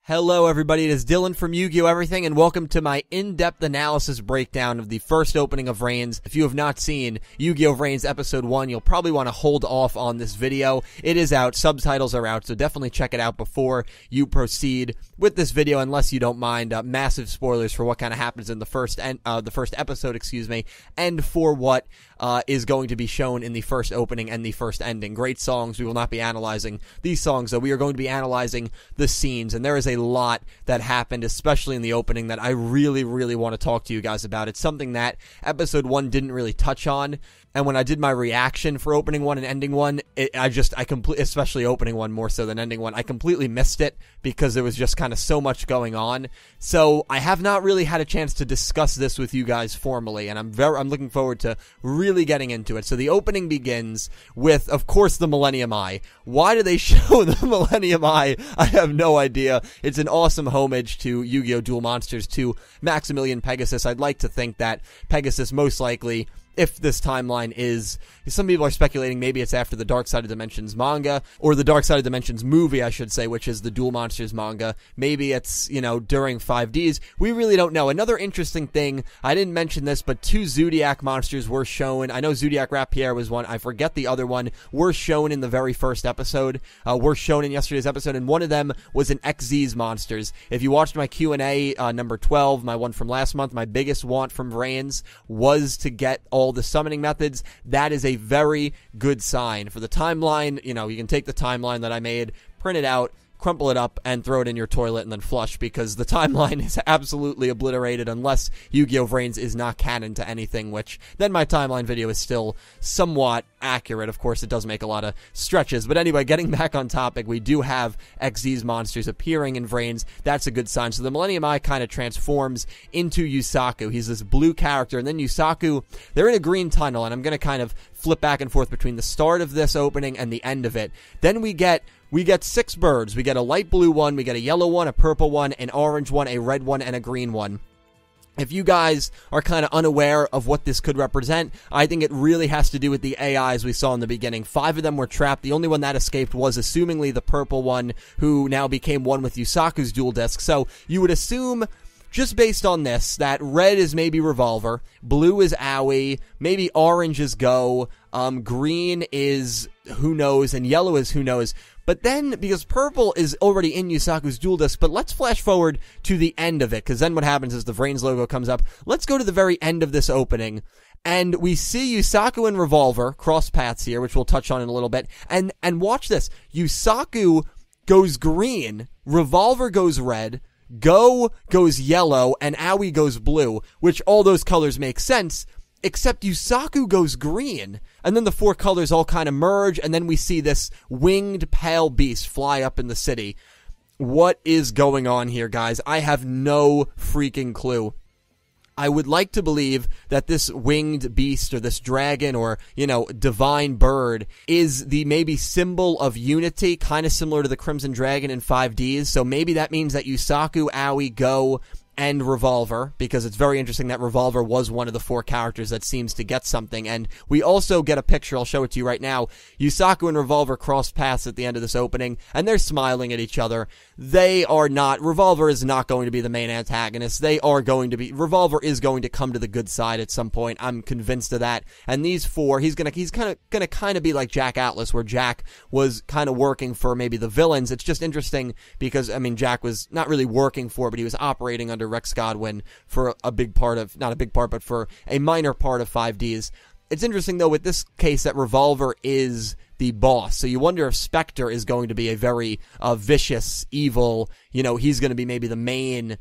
Hello everybody, it is Dylan from Yugioh Everything, and welcome to my in-depth analysis breakdown of the first opening of Reigns. If you have not seen Yugioh VRains Episode 1, you'll probably want to hold off on this video. It is out, subtitles are out, so definitely check it out before you proceed with this video, unless you don't mind massive spoilers for what kind of happens in the first episode, and for what is going to be shown in the first opening and the first ending. Great songs. We will not be analyzing these songs, though. We are going to be analyzing the scenes, and there is a lot that happened, especially in the opening, that I really want to talk to you guys about. It's something that Episode 1 didn't really touch on, and when I did my reaction for opening 1 and ending 1, especially opening 1 more so than ending 1, I completely missed it because there was just kind of so much going on. So I have not really had a chance to discuss this with you guys formally, and I'm looking forward to really getting into it. So the opening begins with, of course, the Millennium Eye. Why do they show the Millennium Eye? I have no idea. It's an awesome homage to Yu-Gi-Oh! Duel Monsters to Maximilian Pegasus. I'd like to think that Pegasus most likely, if this timeline is, some people are speculating maybe it's after the Dark Side of Dimensions manga, or the Dark Side of Dimensions movie, I should say, which is the Duel Monsters manga. Maybe it's, during 5Ds. We really don't know. Another interesting thing, I didn't mention this, but 2 Zodiac monsters were shown. I know Zodiac Rapierre was one. I forget the other one. Were shown in the very first episode. Were shown in yesterday's episode, and one of them was an XZ's monsters. If you watched my Q&A, number 12, my one from last month, my biggest want from Reigns was to get all the summoning methods. That is a very good sign for the timeline. You can take the timeline that I made, print it out, crumple it up, and throw it in your toilet and then flush, because the timeline is absolutely obliterated unless Yugioh VRains is not canon to anything, which then my timeline video is still somewhat accurate. Of course, it does make a lot of stretches. But anyway, getting back on topic, we do have XZ's monsters appearing in VRains. That's a good sign. So the Millennium Eye kind of transforms into Yusaku. He's this blue character, and then Yusaku, they're in a green tunnel, and I'm going to kind of flip back and forth between the start of this opening and the end of it. Then we get 6 birds. We get a light blue one, we get a yellow one, a purple one, an orange one, a red one, and a green one. If you guys are kind of unaware of what this could represent, I think it really has to do with the AIs we saw in the beginning. 5 of them were trapped. The only one that escaped was assumingly the purple one, who now became one with Yusaku's dual disc. So you would assume, just based on this, that red is maybe Revolver, blue is Aoi, maybe orange is Go, green is who knows, and yellow is who knows. But then, because purple is already in Yusaku's dual disc, but let's flash forward to the end of it, because then what happens is the VRains logo comes up. Let's go to the very end of this opening, and we see Yusaku and Revolver cross paths here, which we'll touch on in a little bit, and watch this. Yusaku goes green, Revolver goes red, Go goes yellow, and Aoi goes blue, which all those colors make sense, except Yusaku goes green, and then the 4 colors all kind of merge, and then we see this winged pale beast fly up in the city. What is going on here, guys? I have no freaking clue. I would like to believe that this winged beast, or this dragon, or, divine bird, is the maybe symbol of unity, kind of similar to the Crimson Dragon in 5Ds, so maybe that means that Yusaku, Aoi, Go, and Revolver, because it's very interesting that Revolver was one of the 4 characters that seems to get something. And we also get a picture, I'll show it to you right now. Yusaku and Revolver cross paths at the end of this opening, and they're smiling at each other. Revolver is not going to be the main antagonist. Revolver is going to come to the good side at some point. I'm convinced of that. And these 4, he's gonna kind of be like Jack Atlas, where Jack was kind of working for maybe the villains. It's just interesting because, Jack was not really working for, but he was operating under Rex Godwin for but for a minor part of 5Ds. It's interesting, though, with this case that Revolver is the boss. So you wonder if Spectre is going to be a very vicious, evil, he's going to be maybe the main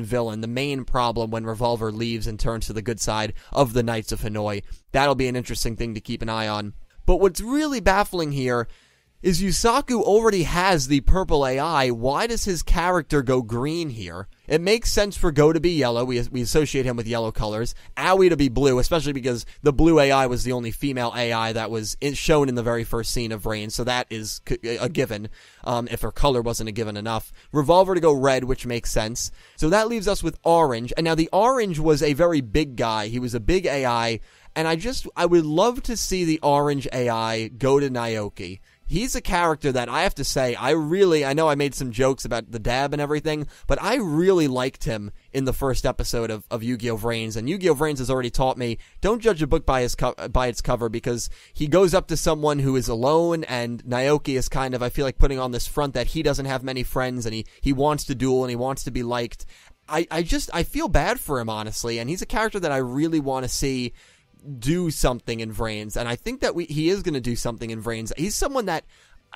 villain, the main problem when Revolver leaves and turns to the good side of the Knights of Hanoi. That'll be an interesting thing to keep an eye on. But what's really baffling here is Yusaku already has the purple AI. Why does his character go green here? It makes sense for Go to be yellow. We associate him with yellow colors. Aoi to be blue, especially because the blue AI was the only female AI that was shown in the very first scene of Reigns, so that is a given, if her color wasn't a given enough. Revolver to go red, which makes sense. So that leaves us with orange, and now the orange was a very big guy. He was a big AI, and I would love to see the orange AI go to Naoki. he's a character that I have to say, I know I made some jokes about the dab and everything, but I really liked him in the first episode of Yugioh VRains. And Yugioh VRains has already taught me, don't judge a book by its cover, because he goes up to someone who is alone, and Naoki is kind of, I feel like, putting on this front that he doesn't have many friends, and he wants to duel, and he wants to be liked. I feel bad for him, honestly, and he's a character that I really want to see do something in VRains, and I think that he is going to do something in VRains. He's someone that,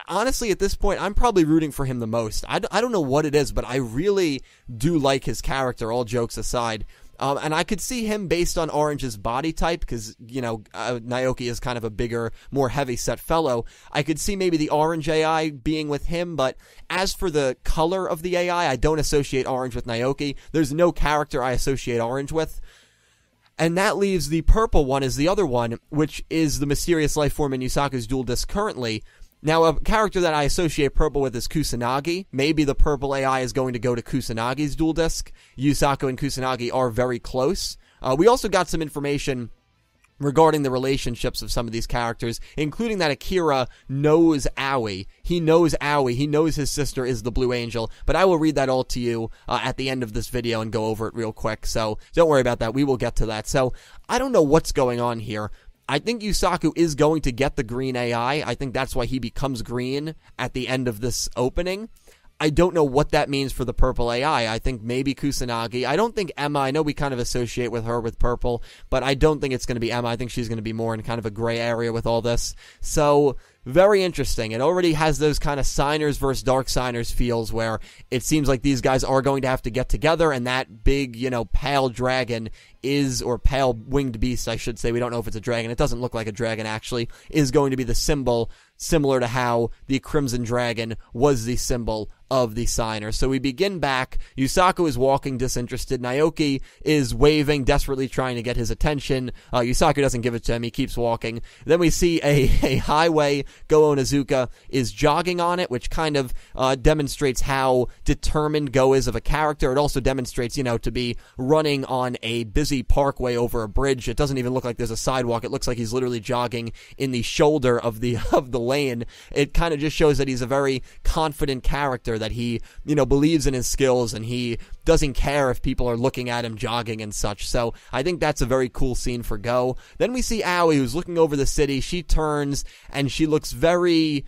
honestly, at this point, I'm probably rooting for him the most. I don't know what it is, but I really do like his character, all jokes aside. And I could see him based on Orange's body type, because, Naoki is kind of a bigger, more heavy-set fellow. I could see maybe the Orange AI being with him, but as for the color of the AI, I don't associate Orange with Naoki. There's no character I associate Orange with. And that leaves the purple one as the other one, which is the mysterious life form in Yusaku's dual disc currently. Now, a character that I associate purple with is Kusanagi. Maybe the purple AI is going to go to Kusanagi's dual disc. Yusaku and Kusanagi are very close. We also got some information regarding the relationships of some of these characters, including that Akira knows Aoi. He knows Aoi. He knows his sister is the Blue Angel, but I will read that all to you at the end of this video and go over it real quick, so don't worry about that. We will get to that. So, I don't know what's going on here. I think Yusaku is going to get the green AI. I think that's why he becomes green at the end of this opening. I don't know what that means for the purple AI. I think maybe Kusanagi. I don't think Emma. I know we kind of associate with her with purple, but I don't think it's going to be Emma. I think she's going to be more in kind of a gray area with all this. So, very interesting. It already has those kind of Signers versus Dark Signers feels where it seems like these guys are going to have to get together, and that big, pale dragon is, or pale winged beast, I should say. We don't know if it's a dragon. It doesn't look like a dragon, actually, is going to be the symbol, similar to how the Crimson Dragon was the symbol of the Signer. So we begin back. Yusaku is walking disinterested. Naoki is waving, desperately trying to get his attention. Yusaku doesn't give it to him. He keeps walking. Then we see a highway. Go Onizuka is jogging on it, which kind of demonstrates how determined Go is of a character. It also demonstrates, to be running on a busy parkway over a bridge. It doesn't even look like there's a sidewalk. It looks like he's literally jogging in the shoulder of the lane. It kind of just shows that he's a very confident character, that he, believes in his skills, and he doesn't care if people are looking at him jogging and such. So I think that's a very cool scene for Go. Then we see Aoi, who's looking over the city. She turns and she looks very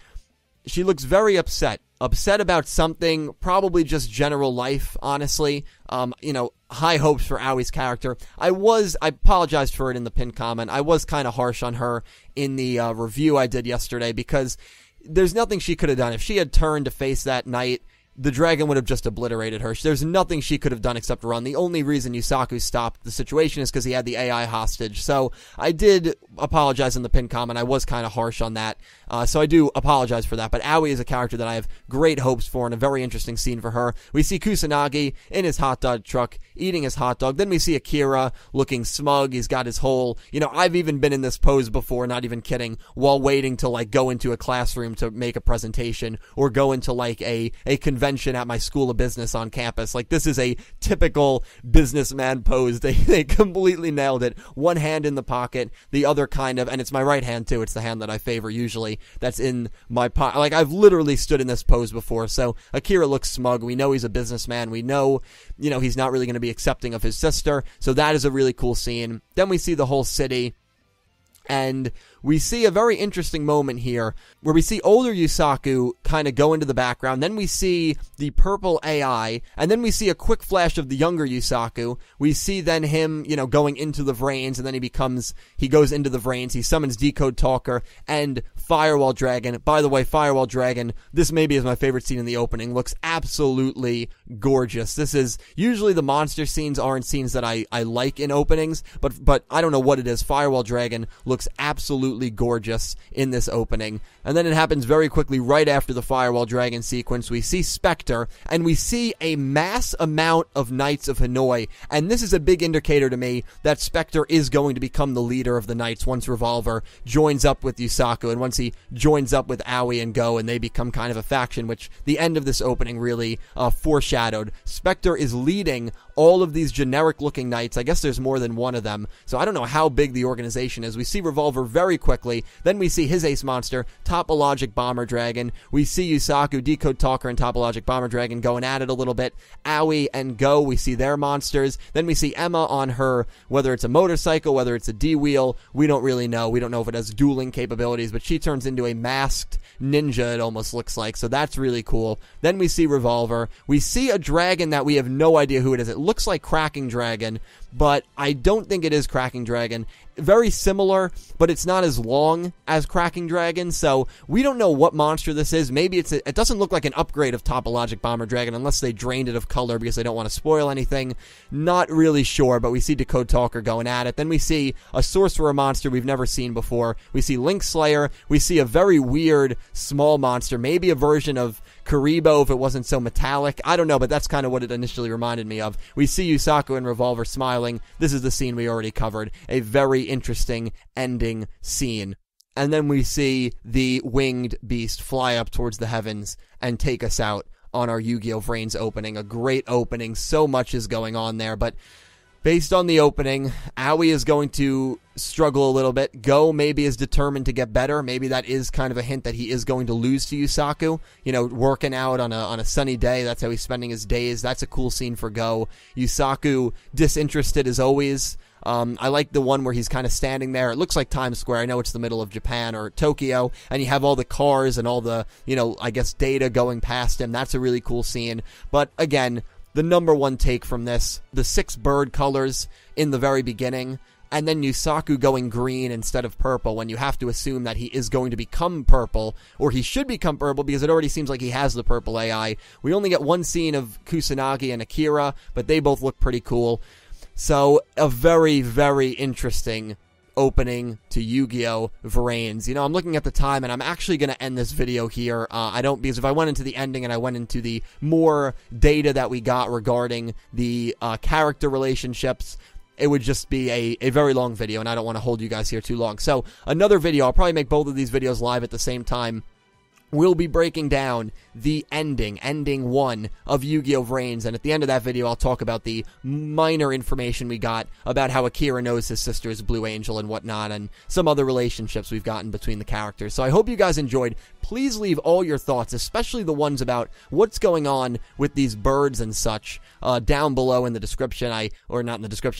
upset about something, probably just general life, honestly. High hopes for Aoi's character. I apologized for it in the pinned comment. I was kind of harsh on her in the review I did yesterday, because there's nothing she could have done. If she had turned to face that knight, the dragon would have just obliterated her. There's nothing she could have done except run. The only reason Yusaku stopped the situation is because he had the AI hostage. So I did apologize in the pinned comment. I was kind of harsh on that. So I do apologize for that. But Aoi is a character that I have great hopes for, and a very interesting scene for her. We see Kusanagi in his hot dog truck eating his hot dog. Then we see Akira looking smug. He's got his whole, I've even been in this pose before, not even kidding, while waiting to go into a classroom to make a presentation, or go into a convention at my school of business on campus. This is a typical businessman pose. They completely nailed it. One hand in the pocket, the other kind of, and it's my right hand too. It's the hand that I favor usually. That's in my pocket. I've literally stood in this pose before. So Akira looks smug. We know he's a businessman. We know, he's not really going to be accepting of his sister. So that is a really cool scene. Then we see the whole city. And we see a very interesting moment here where we see older Yusaku kind of go into the background. Then we see the purple AI, and then we see a quick flash of the younger Yusaku. We see then him, going into the VRains, and then he goes into the VRains. He summons Decode Talker and Firewall Dragon. By the way, Firewall Dragon, this maybe is my favorite scene in the opening. Looks absolutely gorgeous. This is, usually the monster scenes aren't scenes that I like in openings, but I don't know what it is. Firewall Dragon looks absolutely gorgeous in this opening. And then it happens very quickly right after the Firewall Dragon sequence. We see Spectre, and we see a mass amount of Knights of Hanoi. And this is a big indicator to me that Spectre is going to become the leader of the Knights once Revolver joins up with Yusaku, and once he joins up with Aoi and Go, and they become kind of a faction, which the end of this opening really foreshadowed. Spectre is leading all of these generic-looking Knights. I guess there's more than one of them, so I don't know how big the organization is. We see Revolver very quickly. Then we see his ace monster, Topologic Bomber Dragon. We see Yusaku, Decode Talker, and Topologic Bomber Dragon going at it a little bit. Aoi and Go, we see their monsters. Then we see Emma on her, whether it's a motorcycle, whether it's a D-wheel, we don't really know. We don't know if it has dueling capabilities, but she turns into a masked ninja, it almost looks like, so that's really cool. Then we see Revolver. We see a dragon that we have no idea who it is. It looks like Cracking Dragon, but I don't think it is Cracking Dragon. Very similar, but it's not as long as Cracking Dragon, so we don't know what monster this is. Maybe it doesn't look like an upgrade of Topologic Bomber Dragon unless they drained it of color because they don't want to spoil anything. Not really sure, but we see Decode Talker going at it. Then we see a Sorcerer monster we've never seen before. We see Link Slayer. We see a very weird small monster, maybe a version of Karibo if it wasn't so metallic. I don't know, but that's kind of what it initially reminded me of. We see Yusaku and Revolver smiling. This is the scene we already covered. A very interesting ending scene. And then we see the winged beast fly up towards the heavens and take us out on our Yugioh VRains opening. A great opening. So much is going on there, but based on the opening, Aoi is going to struggle a little bit. Go maybe is determined to get better. Maybe that is kind of a hint that he is going to lose to Yusaku. You know, working out on a sunny day. That's how he's spending his days. That's a cool scene for Go. Yusaku, disinterested as always. I like the one where he's kind of standing there. It looks like Times Square. I know it's the middle of Japan or Tokyo, and you have all the cars and all the, you know, I guess data going past him. That's a really cool scene. But again, the number one take from this, the 6 bird colors in the very beginning, and then Yusaku going green instead of purple when you have to assume that he is going to become purple, or he should become purple because it already seems like he has the purple AI. We only get one scene of Kusanagi and Akira, but they both look pretty cool. So, a very, very interesting opening to Yugioh VRains. You know, I'm looking at the time, and I'm actually going to end this video here. Because if I went into the ending and I went into the more data that we got regarding the character relationships, it would just be a very long video, and I don't want to hold you guys here too long. So, another video, I'll probably make both of these videos live at the same time. We'll be breaking down the ending 1 of Yugioh VRains, and at the end of that video, I'll talk about the minor information we got about how Akira knows his sister is Blue Angel and whatnot, and some other relationships we've gotten between the characters. So I hope you guys enjoyed. Please leave all your thoughts, especially the ones about what's going on with these birds and such, down below in the description,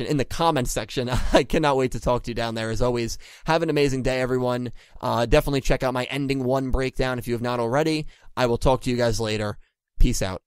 in the comments section. I cannot wait to talk to you down there. As always, have an amazing day, everyone. Definitely check out my ending 1 breakdown if you have not already. I will talk to you guys later. Peace out.